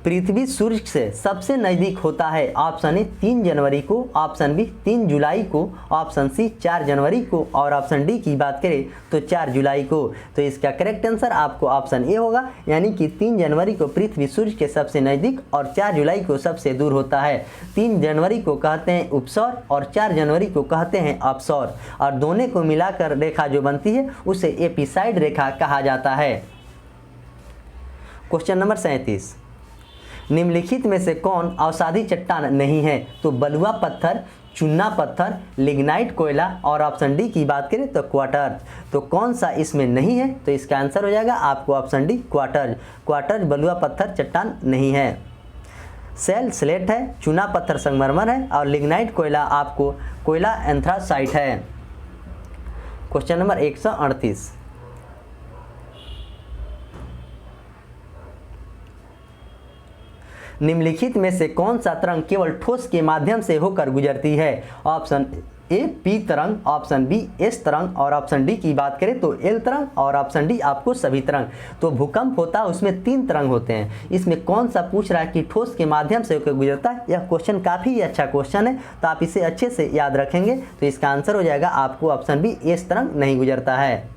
पृथ्वी सूर्य से सबसे नज़दीक होता है? ऑप्शन ए 3 जनवरी को, ऑप्शन बी 3 जुलाई को, ऑप्शन सी 4 जनवरी को और ऑप्शन डी की बात करें तो 4 जुलाई को। तो इसका करेक्ट आंसर आपको ऑप्शन ए होगा, यानी कि 3 जनवरी को पृथ्वी सूर्य के सबसे नज़दीक और 4 जुलाई को सबसे दूर होता है। 3 जनवरी को कहते हैं उपसौर और 4 जनवरी को कहते हैं अपसौर। और दोनों को मिलाकर रेखा जो बनती है उसे एपिसाइड रेखा कहा जाता है। क्वेश्चन नंबर 37, निम्नलिखित में से कौन अवसादी चट्टान नहीं है? तो बलुआ पत्थर, चुन्ना पत्थर, लिग्नाइट कोयला और ऑप्शन डी की बात करें तो क्वार्टर। तो कौन सा इसमें नहीं है? तो इसका आंसर हो जाएगा आपको ऑप्शन डी क्वार्टर बलुआ पत्थर चट्टान नहीं है। सेल स्लेट है, चुना पत्थर संगमरमर है और लिग्नाइट कोयला आपको कोयला एंथ्रासाइट है। क्वेश्चन नंबर 138, निम्नलिखित में से कौन सा तरंग केवल ठोस के माध्यम से होकर गुजरती है? ऑप्शन ए पी तरंग, ऑप्शन बी एस तरंग और ऑप्शन डी की बात करें तो एल तरंग और ऑप्शन डी आपको सभी तरंग। तो भूकंप होता है उसमें 3 तरंग होते हैं, इसमें कौन सा पूछ रहा है कि ठोस के माध्यम से होकर गुजरता है? यह क्वेश्चन काफ़ी अच्छा क्वेश्चन है, तो आप इसे अच्छे से याद रखेंगे। तो इसका आंसर हो जाएगा आपको ऑप्शन बी एस तरंग नहीं गुजरता है।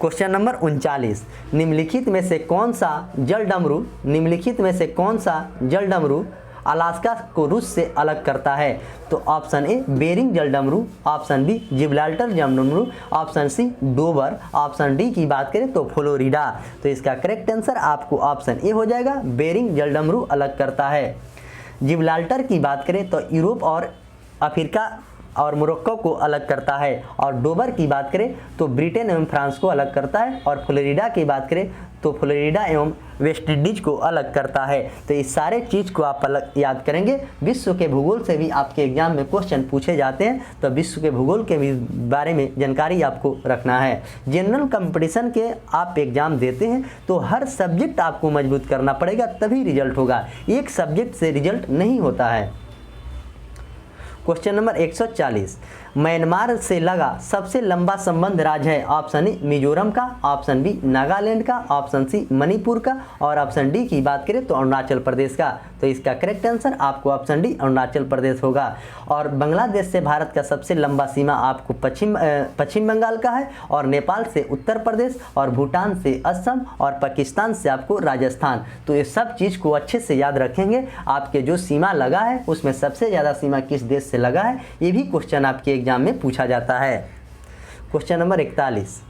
क्वेश्चन नंबर 39, निम्नलिखित में से कौन सा जल डमरू अलास्का को रूस से अलग करता है? तो ऑप्शन ए बेरिंग जल डमरू, ऑप्शन बी जिब्राल्टर जल डमरू, ऑप्शन सी डोबर, ऑप्शन डी की बात करें तो फ्लोरिडा। तो इसका करेक्ट आंसर आपको ऑप्शन ए हो जाएगा, बेरिंग जल डमरू अलग करता है। जिब्राल्टर की बात करें तो यूरोप और अफ्रीका और मोरक्को को अलग करता है, और डोबर की बात करें तो ब्रिटेन एवं फ्रांस को अलग करता है, और फ्लोरिडा की बात करें तो फ्लोरिडा एवं वेस्ट इंडीज को अलग करता है। तो इस सारे चीज़ को आप अलग याद करेंगे। विश्व के भूगोल से भी आपके एग्जाम में क्वेश्चन पूछे जाते हैं, तो विश्व के भूगोल के भी बारे में जानकारी आपको रखना है। जनरल कंपटीशन के आप एग्जाम देते हैं तो हर सब्जेक्ट आपको मजबूत करना पड़ेगा, तभी रिजल्ट होगा, एक सब्जेक्ट से रिजल्ट नहीं होता है। क्वेश्चन नंबर 140, म्यांमार से लगा सबसे लंबा संबंध राज्य है? ऑप्शन ए मिजोरम का, ऑप्शन बी नागालैंड का, ऑप्शन सी मणिपुर का और ऑप्शन डी की बात करें तो अरुणाचल प्रदेश का। तो इसका करेक्ट आंसर आपको ऑप्शन डी अरुणाचल प्रदेश होगा। और बांग्लादेश से भारत का सबसे लंबा सीमा आपको पश्चिम बंगाल का है, और नेपाल से उत्तर प्रदेश, और भूटान से असम, और पाकिस्तान से आपको राजस्थान। तो ये सब चीज़ को अच्छे से याद रखेंगे। आपके जो सीमा लगा है उसमें सबसे ज़्यादा सीमा किस देश से लगा है, ये भी क्वेश्चन आपके एग्जाम में पूछा जाता है। क्वेश्चन नंबर 41,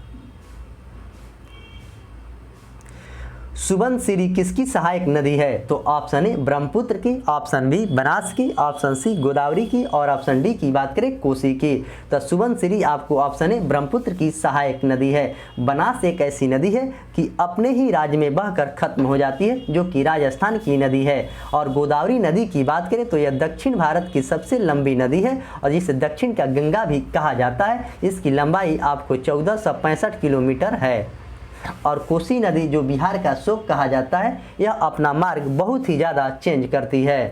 सुबनसिरी किसकी सहायक नदी है? तो ऑप्शन ए ब्रह्मपुत्र की, ऑप्शन बी बनास की, ऑप्शन सी गोदावरी की और ऑप्शन डी की बात करें कोसी की। तो सुबनसिरी आपको ऑप्शन ए ब्रह्मपुत्र की सहायक नदी है। बनास एक ऐसी नदी है कि अपने ही राज्य में बहकर खत्म हो जाती है, जो कि राजस्थान की नदी है। और गोदावरी नदी की बात करें तो यह दक्षिण भारत की सबसे लंबी नदी है, और जिसे दक्षिण का गंगा भी कहा जाता है। इसकी लंबाई आपको 1465 किलोमीटर है। और कोसी नदी जो बिहार का शोक कहा जाता है, यह अपना मार्ग बहुत ही ज़्यादा चेंज करती है।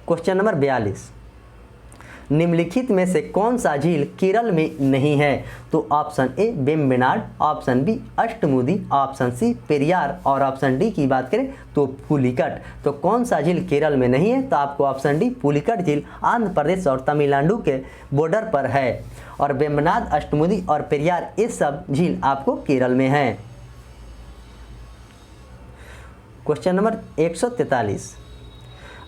क्वेश्चन नंबर 42, निम्नलिखित में से कौन सा झील केरल में नहीं है? तो option A Vembanad, option B Ashtamudi, option C Periyar और ऑप्शन डी की बात करें तो पुलिकट। तो कौन सा झील केरल में नहीं है? तो आपको ऑप्शन डी पुलिकट झील आंध्र प्रदेश और तमिलनाडु के बॉर्डर पर है, और वेम्बनाड, अष्टमुदी और पेरियार ये सब झील आपको केरल में है। क्वेश्चन नंबर 143,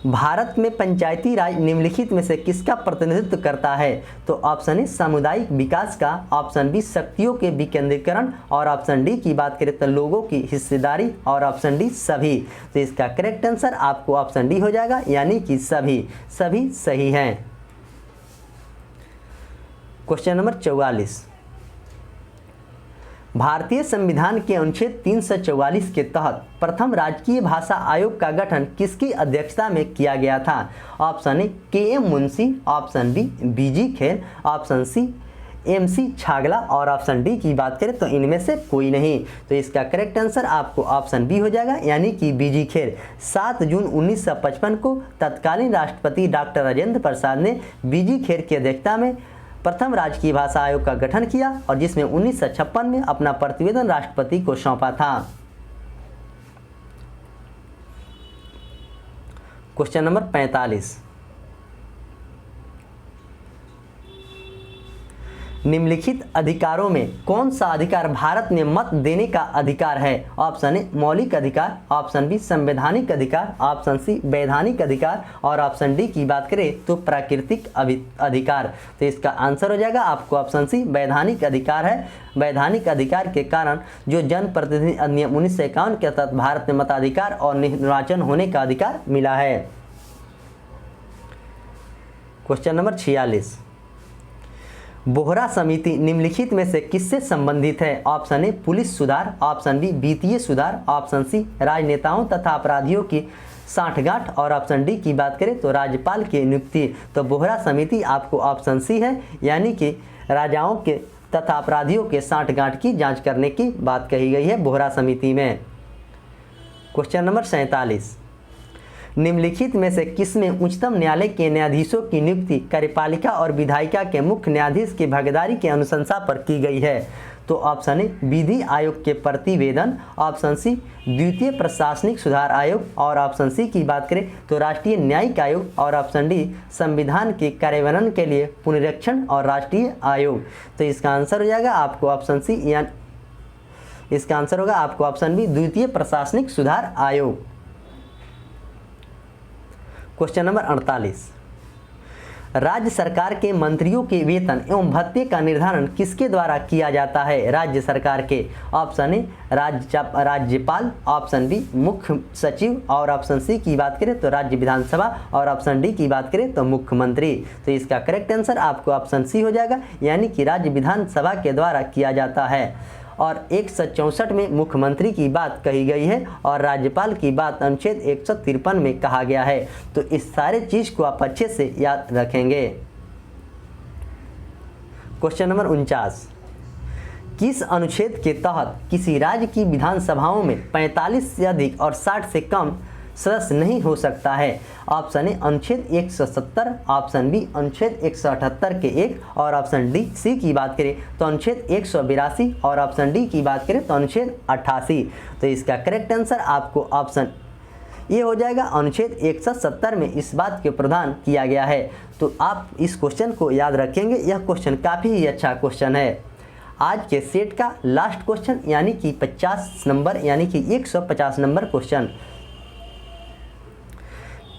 भारत में पंचायती राज निम्नलिखित में से किसका प्रतिनिधित्व करता है? तो ऑप्शन ए सामुदायिक विकास का, ऑप्शन बी शक्तियों के विकेंद्रीकरण और ऑप्शन डी की बात करें तो लोगों की हिस्सेदारी और ऑप्शन डी सभी। तो इसका करेक्ट आंसर आपको ऑप्शन डी हो जाएगा, यानी कि सभी सही हैं। क्वेश्चन नंबर 44, भारतीय संविधान के अनुच्छेद 344 के तहत प्रथम राजकीय भाषा आयोग का गठन किसकी अध्यक्षता में किया गया था? Option A K M. Munshi, option B B G Kher, option C M C. Chagla और ऑप्शन डी की बात करें तो इनमें से कोई नहीं। तो इसका करेक्ट आंसर आपको ऑप्शन बी हो जाएगा, यानी कि बीजी खेर। 7 जून 1955 को तत्कालीन राष्ट्रपति डॉक्टर राजेंद्र प्रसाद ने बीजी खेर की अध्यक्षता में प्रथम राजकीय भाषा आयोग का गठन किया, और जिसमें 1956 में अपना प्रतिवेदन राष्ट्रपति को सौंपा था। क्वेश्चन नंबर 45, निम्नलिखित अधिकारों में कौन सा अधिकार भारत में मत देने का अधिकार है? ऑप्शन ए मौलिक अधिकार, ऑप्शन बी संवैधानिक अधिकार, ऑप्शन सी वैधानिक अधिकार और ऑप्शन डी की बात करें तो प्राकृतिक अधिकार। तो इसका आंसर हो जाएगा आपको ऑप्शन सी वैधानिक अधिकार है। वैधानिक अधिकार के कारण जो जनप्रतिनिधि अधिनियम 1951 के तहत भारत में मताधिकार और निर्वाचन होने का अधिकार मिला है। क्वेश्चन नंबर 46, बोहरा समिति निम्नलिखित में से किससे संबंधित है? ऑप्शन ए पुलिस सुधार, ऑप्शन बी वित्तीय सुधार, ऑप्शन सी राजनेताओं तथा अपराधियों की साठगांठ और ऑप्शन डी की बात करें तो राज्यपाल की नियुक्ति। तो बोहरा समिति आपको ऑप्शन सी है, यानी कि राजाओं के तथा अपराधियों के साठगांठ की जांच करने की बात कही गई है बोहरा समिति में। क्वेश्चन नंबर 47, निम्नलिखित में से किसमें उच्चतम न्यायालय के न्यायाधीशों की नियुक्ति कार्यपालिका और विधायिका के मुख्य न्यायाधीश की भागीदारी की अनुशंसा पर की गई है? तो ऑप्शन ए विधि आयोग के प्रतिवेदन, ऑप्शन सी द्वितीय प्रशासनिक सुधार आयोग, और ऑप्शन सी की बात करें तो राष्ट्रीय न्यायिक आयोग, और ऑप्शन डी संविधान के कार्यान्वयन के लिए पुनरीक्षण और राष्ट्रीय आयोग। तो इसका आंसर हो जाएगा आपको ऑप्शन सी, या इसका आंसर होगा आपको ऑप्शन बी द्वितीय प्रशासनिक सुधार आयोग। क्वेश्चन नंबर 48, राज्य सरकार के मंत्रियों के वेतन एवं भत्ते का निर्धारण किसके द्वारा किया जाता है? राज्य सरकार के, ऑप्शन ए राज्यपाल, ऑप्शन बी मुख्य सचिव, और ऑप्शन सी की बात करें तो राज्य विधानसभा, और ऑप्शन डी की बात करें तो मुख्यमंत्री। तो इसका करेक्ट आंसर आपको ऑप्शन सी हो जाएगा, यानी कि राज्य विधानसभा के द्वारा किया जाता है। और 164 में मुख्यमंत्री की बात कही गई है और राज्यपाल की बात अनुच्छेद 153 में कहा गया है। तो इस सारे चीज को आप अच्छे से याद रखेंगे। क्वेश्चन नंबर 49, किस अनुच्छेद के तहत किसी राज्य की विधानसभाओं में 45 से अधिक और 60 से कम सदस्य नहीं हो सकता है? ऑप्शन ए अनुच्छेद 170, ऑप्शन बी अनुच्छेद 178 के 1, और ऑप्शन डी सी की बात करें तो अनुच्छेद 182, और ऑप्शन डी की बात करें तो अनुच्छेद 88। तो इसका करेक्ट आंसर आपको ऑप्शन ये हो जाएगा, अनुच्छेद 170 में इस बात के प्रावधान किया गया है। तो आप इस क्वेश्चन को याद रखेंगे, यह क्वेश्चन काफ़ी ही अच्छा क्वेश्चन है। आज के सेट का लास्ट क्वेश्चन यानी कि 50 नंबर यानी कि 150 नंबर क्वेश्चन,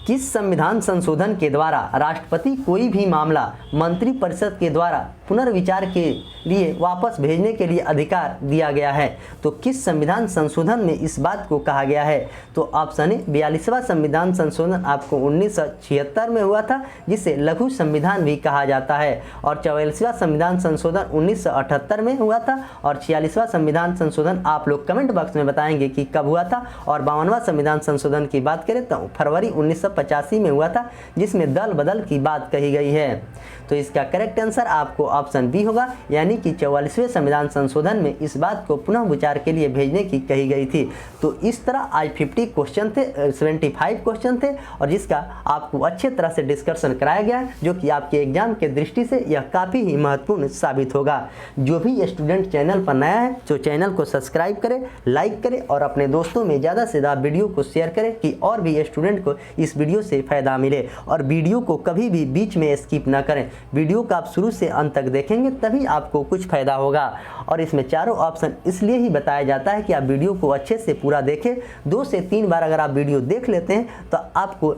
किस संविधान संशोधन के द्वारा राष्ट्रपति कोई भी मामला मंत्रिपरिषद के द्वारा पुनर्विचार के लिए वापस भेजने के लिए अधिकार दिया गया है? तो किस संविधान संशोधन में इस बात को कहा गया है? तो ऑप्शन ए 42वां संविधान संशोधन आपको 1976 में हुआ था, जिसे लघु संविधान भी कहा जाता है, और 44वां संविधान संशोधन 1978 में हुआ था, और 46वां संविधान संशोधन आप लोग कमेंट बॉक्स में बताएंगे कि कब हुआ था, और 52वां संविधान संशोधन की बात करें तो फरवरी 1985 में हुआ था, जिसमें दल बदल की बात कही गई है। तो इसका करेक्ट आंसर आपको ऑप्शन बी होगा, यानी कि 44वें संविधान संशोधन में इस बात को पुनः विचार के लिए भेजने की कही गई थी। तो इस तरह आज 50 क्वेश्चन थे, 75 क्वेश्चन थे, और जिसका आपको अच्छे तरह से डिस्कशन कराया गया है, जो कि आपके एग्जाम के दृष्टि से यह काफ़ी ही महत्वपूर्ण साबित होगा। जो भी स्टूडेंट चैनल पर नया है तो चैनल को सब्सक्राइब करें, लाइक करें, और अपने दोस्तों में ज़्यादा से ज़्यादा वीडियो को शेयर करें कि और भी स्टूडेंट को इस वीडियो से फ़ायदा मिले। और वीडियो को कभी भी बीच में स्किप ना करें, वीडियो का आप शुरू से अंत तक देखेंगे तभी आपको कुछ फ़ायदा होगा। और इसमें चारों ऑप्शन इसलिए ही बताया जाता है कि आप वीडियो को अच्छे से पूरा देखें। 2 से 3 बार अगर आप वीडियो देख लेते हैं तो आपको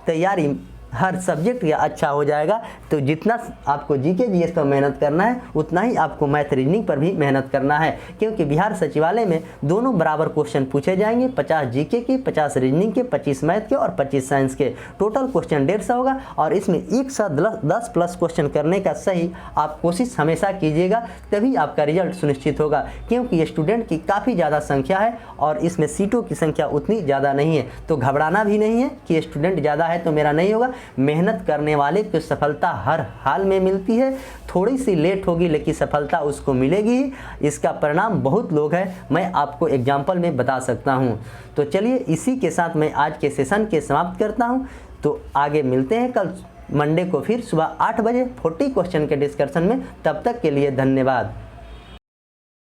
तैयारी हर सब्जेक्ट का अच्छा हो जाएगा। तो जितना आपको जीके जीएस पर मेहनत करना है उतना ही आपको मैथ रीजनिंग पर भी मेहनत करना है, क्योंकि बिहार सचिवालय में दोनों बराबर क्वेश्चन पूछे जाएंगे, 50 जीके के, 50 रीजनिंग के, 25 मैथ के और 25 साइंस के। टोटल क्वेश्चन 150 होगा, और इसमें एक साथ 10 प्लस क्वेश्चन करने का सही आप कोशिश हमेशा कीजिएगा, तभी आपका रिजल्ट सुनिश्चित होगा। क्योंकि स्टूडेंट की काफ़ी ज़्यादा संख्या है और इसमें सीटों की संख्या उतनी ज़्यादा नहीं है। तो घबराना भी नहीं है कि स्टूडेंट ज़्यादा है तो मेरा नहीं होगा। मेहनत करने वाले को सफलता हर हाल में मिलती है, थोड़ी सी लेट होगी लेकिन सफलता उसको मिलेगी। इसका परिणाम बहुत लोग हैं, मैं आपको एग्जाम्पल में बता सकता हूं। तो चलिए इसी के साथ मैं आज के सेशन के समाप्त करता हूं। तो आगे मिलते हैं कल मंडे को फिर सुबह 8 बजे 40 क्वेश्चन के डिस्कशन में। तब तक के लिए धन्यवाद।